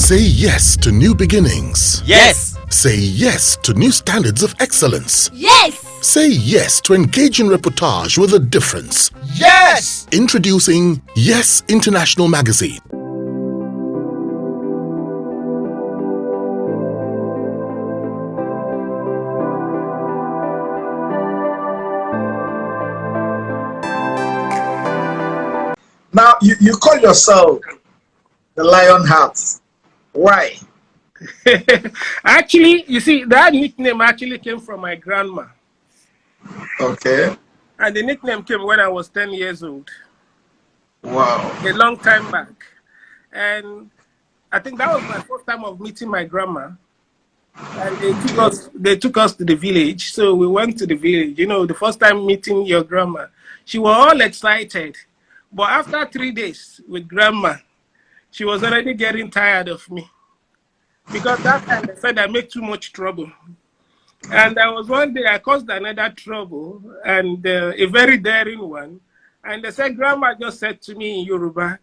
Say yes to new beginnings. Yes. Say yes to new standards of excellence. Yes. Say yes to engaging reportage with a difference. Yes. Introducing Yes International Magazine. Now, you call yourself the Lion Heart. Why? Actually, you see, that nickname actually came from my grandma. Okay. And the nickname came when I was 10 years old. Wow. A long time back. And I think that was my first time of meeting my grandma. And they took us to the village. So we went to the village. You know, the first time meeting your grandma. She was all excited. But after 3 days with grandma, she was already getting tired of me. Because that time they said I make too much trouble. And there was one day I caused another trouble, and a very daring one. And they said, Grandma just said to me in Yoruba,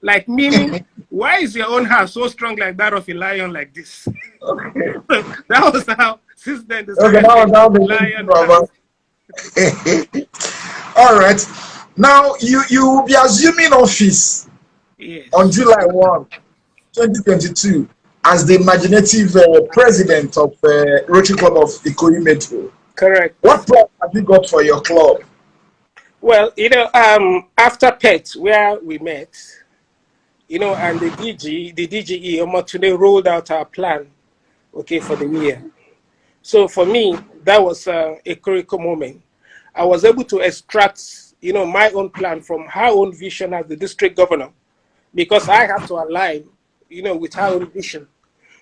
like meaning, why is your own house so strong like that of a lion like this? Okay. That was how, since then, the lion. All right. Now, you will be assuming office on July 1, 2022 as the imaginative president of Rotary Club of Ikoyi Metro. Correct. What plan have you got for your club? Well, you know, after PET, where we met, you know, and the DGE, Omotunde, rolled out our plan, okay, for the year. So for me, that was a critical moment. I was able to extract, you know, my own plan from her own vision as the district governor, because I have to align, you know, with her own vision.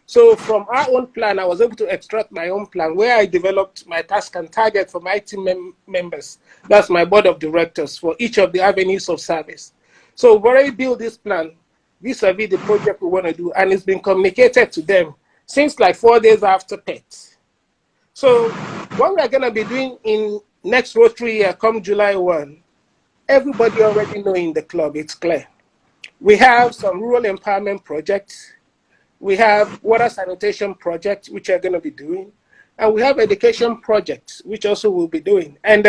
So from our own plan, I was able to extract my own plan where I developed my task and target for my team members. That's my board of directors for each of the avenues of service. So we've already built this plan vis-a-vis the project we want to do, and it's been communicated to them since like 4 days after PET. So what we're going to be doing in next Rotary year, come July 1, everybody already know in the club, it's clear. We have some rural empowerment projects. We have water sanitation projects, which are going to be doing. And we have education projects, which also will be doing. And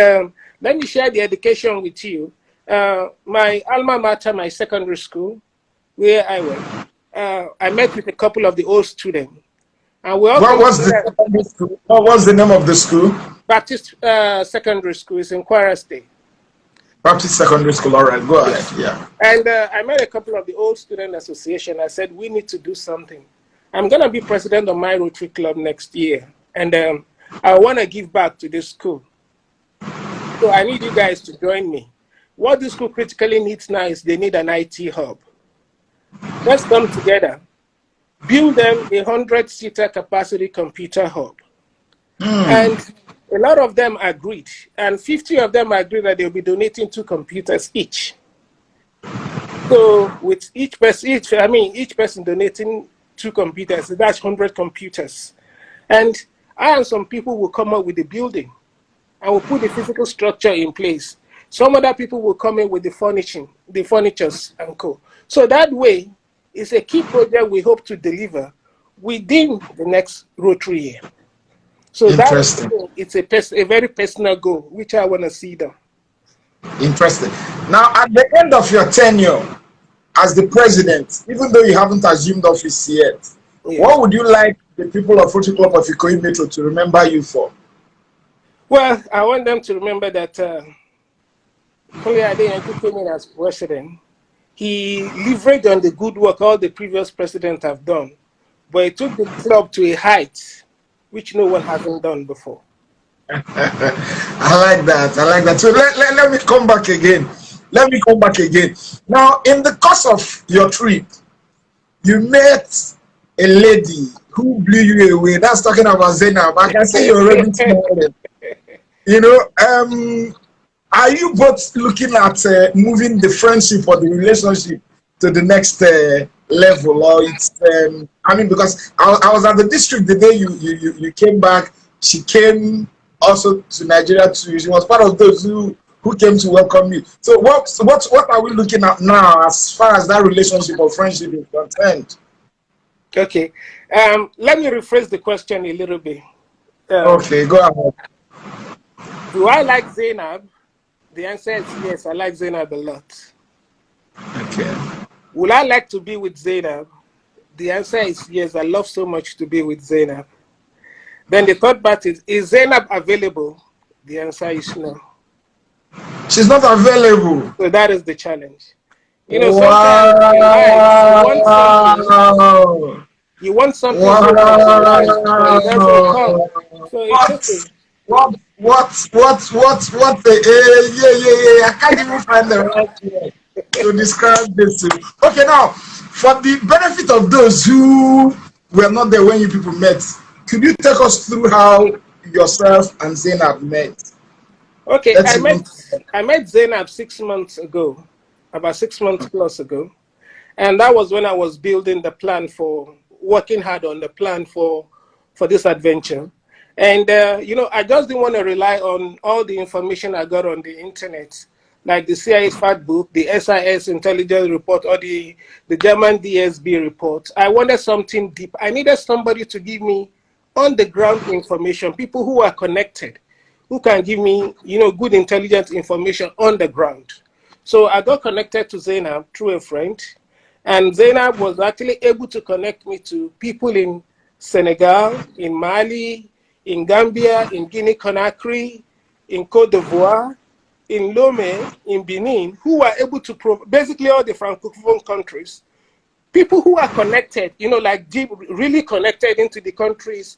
let me share the education with you. My alma mater, my secondary school, where I went, I met with a couple of the old students. And we also What was the name of the school? Baptist Secondary School is in Kwara State. Baptist Secondary School, all right, go ahead, yeah. And I met a couple of the old student association. I said, we need to do something. I'm going to be president of my Rotary Club next year. And I want to give back to this school. So I need you guys to join me. What this school critically needs now is they need an IT hub. Let's come together. Build them a 100-seater capacity computer hub. And a lot of them agreed, and 50 of them agreed that they'll be donating 2 computers each. So with each person donating 2 computers, that's 100 computers. And I and some people will come up with the building, and we'll put the physical structure in place. Some other people will come in with the furnishing, the furnitures and co. So that way, it's a key project we hope to deliver within the next Rotary year. So it's a very personal goal, which I want to see done. Interesting. Now, at the end of your tenure as the president, even though you haven't assumed office yet, what would you like the people of Rotary Club of Ikoyi Metro to remember you for? Well, I want them to remember that Kunle Adeyanju came in as president. He leveraged on the good work all the previous presidents have done, but he took the club to a height which no one hasn't done before. I like that. So let me come back again. Now, in the course of your trip, you met a lady who blew you away. That's talking about Zainab. I can see you're already smiling. You know, are you both looking at moving the friendship or the relationship to the next level, or it's I mean, because I was at the district the day you came back. She came also to Nigeria too. She was part of those who who came to welcome you. So what are we looking at now as far as that relationship or friendship is concerned? Okay. Let me rephrase the question a little bit. Okay, go ahead. Do I like Zainab? The answer is yes, I like Zainab a lot. Okay. Would I like to be with Zainab? The answer is yes, I love so much to be with Zainab. Then the third part is Zainab available? The answer is no. She's not available. So that is the challenge. You know, sometimes in life, Wow. you want something so much in life, but it doesn't come. Wow. So it's okay. What the, yeah. I can't even find the right word to describe this. Okay, now, for the benefit of those who were not there when you people met, could you take us through how yourself and Zainab met? Okay, Let's even. I met Zainab 6 months ago, about 6 months plus ago. And that was when I was building the plan for, working hard on the plan for this adventure. And, you know, I just didn't want to rely on all the information I got on the internet, like the CIA's fact book, the SIS intelligence report, or the German DSB report. I wanted something deep. I needed somebody to give me on the ground information, people who are connected, who can give me, you know, good intelligence information on the ground. So I got connected to Zainab through a friend. And Zainab was actually able to connect me to people in Senegal, in Mali, in Gambia, in Guinea-Conakry, in Cote d'Ivoire, in Lomé, in Benin, who were able to basically all the Francophone countries, people who are connected, you know, like deep, really connected into the country's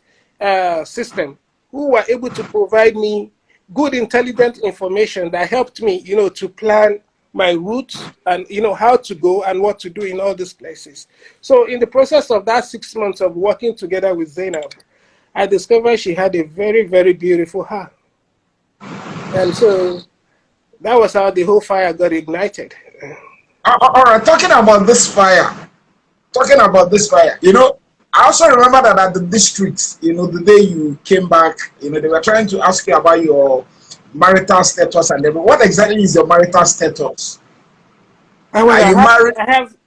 system, who were able to provide me good, intelligent information that helped me, you know, to plan my route and, you know, how to go and what to do in all these places. So in the process of that 6 months of working together with Zainab, I discovered she had a very, very beautiful heart. And so that was how the whole fire got ignited. All right, talking about this fire, you know, I also remember that at the district, you know, the day you came back, you know, they were trying to ask you about your marital status and everything. What exactly is your marital status? Well, Are you married?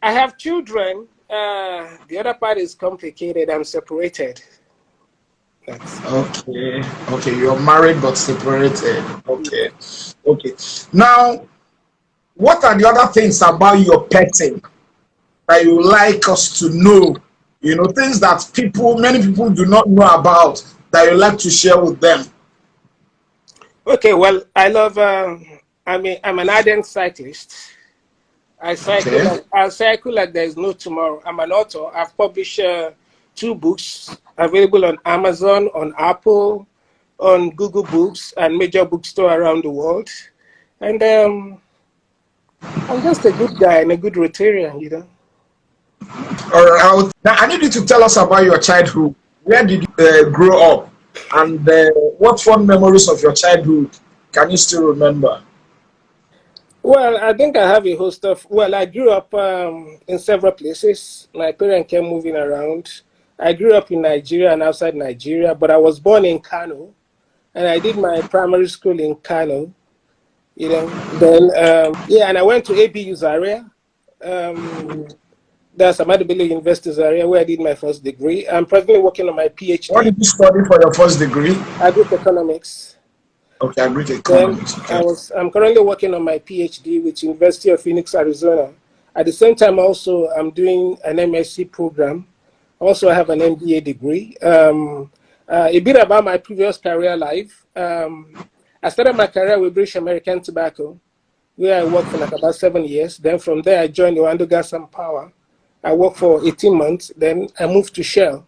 I have children. The other part is complicated. I'm separated. That's Okay, you're married but separated. Okay. Now, what are the other things about your petting that you like us to know? You know, things that many people do not know about that you like to share with them. okay. Well, I love. I'm an ardent cyclist. Okay. I cycle like there is no tomorrow. I'm an author. I've published 2 books available on Amazon, on Apple, on Google Books, and major bookstore around the world. And I'm just a good guy and a good Rotarian, you know. All right. Now, I need you to tell us about your childhood. Where did you grow up? And what fond memories of your childhood can you still remember? Well, I think I have a host of. Well, I grew up in several places. My parents kept moving around. I grew up in Nigeria and outside Nigeria, but I was born in Kano, and I did my primary school in Kano. You know, then yeah, and I went to ABU Zaria. That's Ahmadu Bello University Zaria, where I did my first degree. I'm presently working on my What PhD, did you study for your first degree? agric economics. Okay, agri Then economics. Okay. I'm currently working on my PhD with University of Phoenix, Arizona. At the same time, also I'm doing an MSc program. Also, I have an MBA degree. A bit about my previous career life. I started my career with British American Tobacco, where I worked for like about 7 years. Then from there, I joined Orlando Gas and Power. I worked for 18 months. Then I moved to Shell,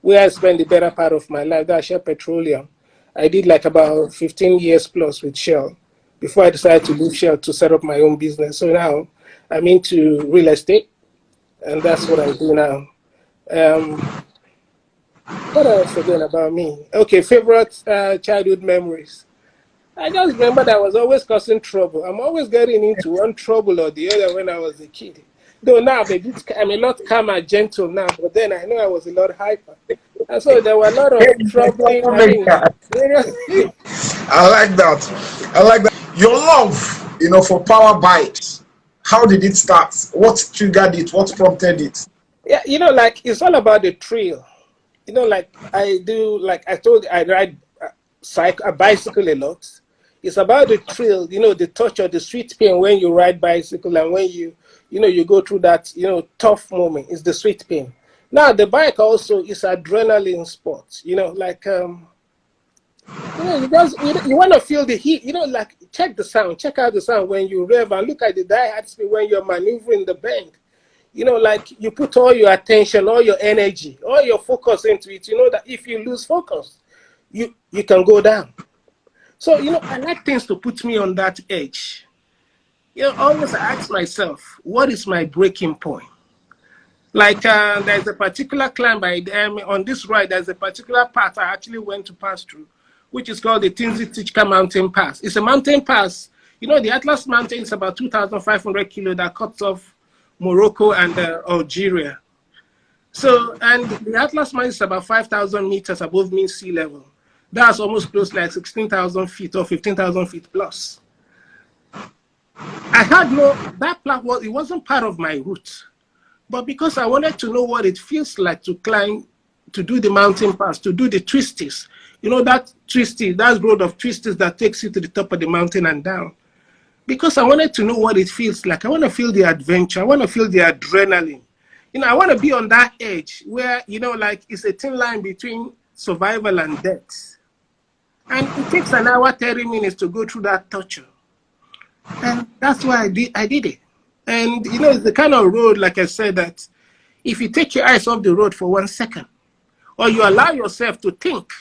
where I spent the better part of my life. That's Shell Petroleum. I did like about 15 years plus with Shell before I decided to leave Shell to set up my own business. So now I'm into real estate, and that's what I'm doing now. Um, what else again about me? Okay, favorite childhood memories. I just remember that I was always causing trouble. I'm always getting into one trouble or the other when I was a kid. Though now I'm a lot calmer, gentle now, but then I know I was a lot hyper. And so there were a lot of troubling, I mean, I like that. Your love, for power bikes, how did it start? What triggered it? What prompted it? Yeah, like it's all about the thrill. Like I do, like I told you, I ride a bicycle a lot. It's about the thrill, the touch of the sweet pain when you ride bicycle and when you go through that, tough moment. It's the sweet pain. Now the bike also is adrenaline sport. Like you want to feel the heat. Like check the sound, check out the sound when you rev and look at the die speed when you're maneuvering the bend. Like you put all your attention, all your energy, all your focus into it. That if you lose focus, you can go down. So, I like things to put me on that edge. Always I ask myself, what is my breaking point? Like there's a particular climb on this ride, there's a particular path I actually went to pass through, which is called the Tinzi-Tichka Mountain Pass. It's a mountain pass. The Atlas Mountain is about 2,500 kilo that cuts off Morocco and Algeria. So, and the Atlas Mountain is about 5,000 meters above mean sea level. That's almost close like 16,000 feet or 15,000 feet plus. I had that plan it wasn't part of my route. But because I wanted to know what it feels like to climb, to do the mountain pass, to do the twisties, that road of twisties that takes you to the top of the mountain and down. Because I wanted to know what it feels like. I want to feel the adventure. I want to feel the adrenaline. I want to be on that edge where, like it's a thin line between survival and death. And it takes an hour, 30 minutes to go through that torture. And that's why I did it. And, it's the kind of road, like I said, that if you take your eyes off the road for 1 second, or you allow yourself to think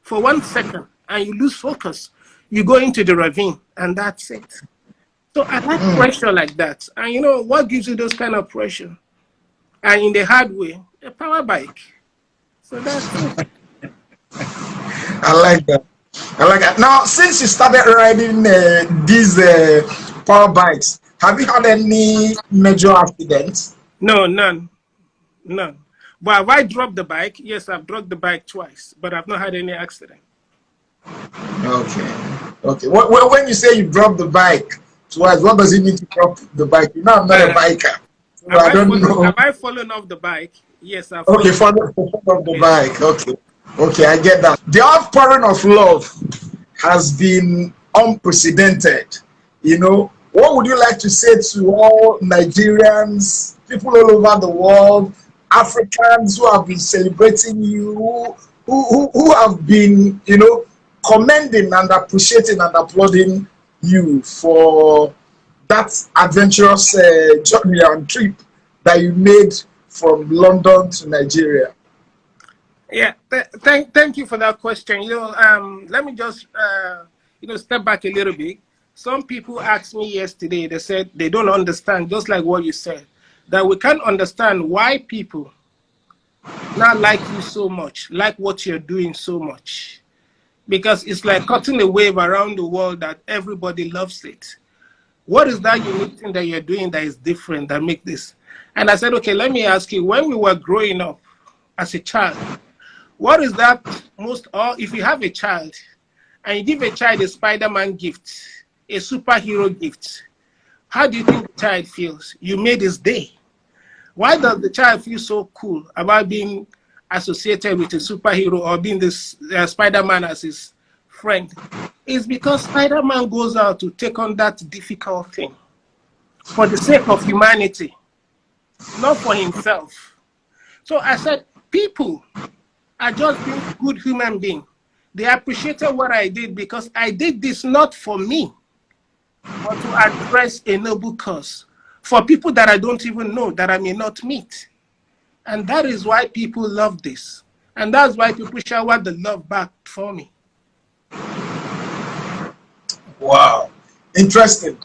for 1 second and you lose focus, you go into the ravine and that's it. So I like pressure like that. And what gives you those kind of pressure? And in the hard way, a power bike. So that's it. I like that. Now, since you started riding these power bikes, have you had any major accidents? No, none. But have I dropped the bike? Yes, I've dropped the bike twice, but I've not had any accident. Okay. When you say you dropped the bike twice, what does it mean to drop the bike? I'm not a biker. So I don't know. Have I fallen off the bike? Yes, I've fallen off the bike. Okay, I get that. The outpouring of love has been unprecedented. What would you like to say to all Nigerians, people all over the world, Africans who have been celebrating you, who have been, commending and appreciating and applauding you for that adventurous journey and trip that you made from London to Nigeria? Yeah, thank you for that question. Let me just step back a little bit. Some people asked me yesterday, they said they don't understand, just like what you said, that we can't understand why people not like you so much, like what you're doing so much. Because it's like cutting a wave around the world that everybody loves it. What is that unique thing that you're doing that is different that make this? And I said, okay, let me ask you, when we were growing up as a child, what is that or if you have a child and you give a child a Spider-Man gift, a superhero gift, how do you think the child feels? You made his day. Why does the child feel so cool about being associated with a superhero or being this Spider-Man as his friend? It's because Spider-Man goes out to take on that difficult thing for the sake of humanity, not for himself. So I said, people are just being good human beings. They appreciated what I did because I did this not for me, but to address a noble cause for people that I don't even know, that I may not meet. And that is why people love this. And that's why people shower the love back for me. Wow. Interesting.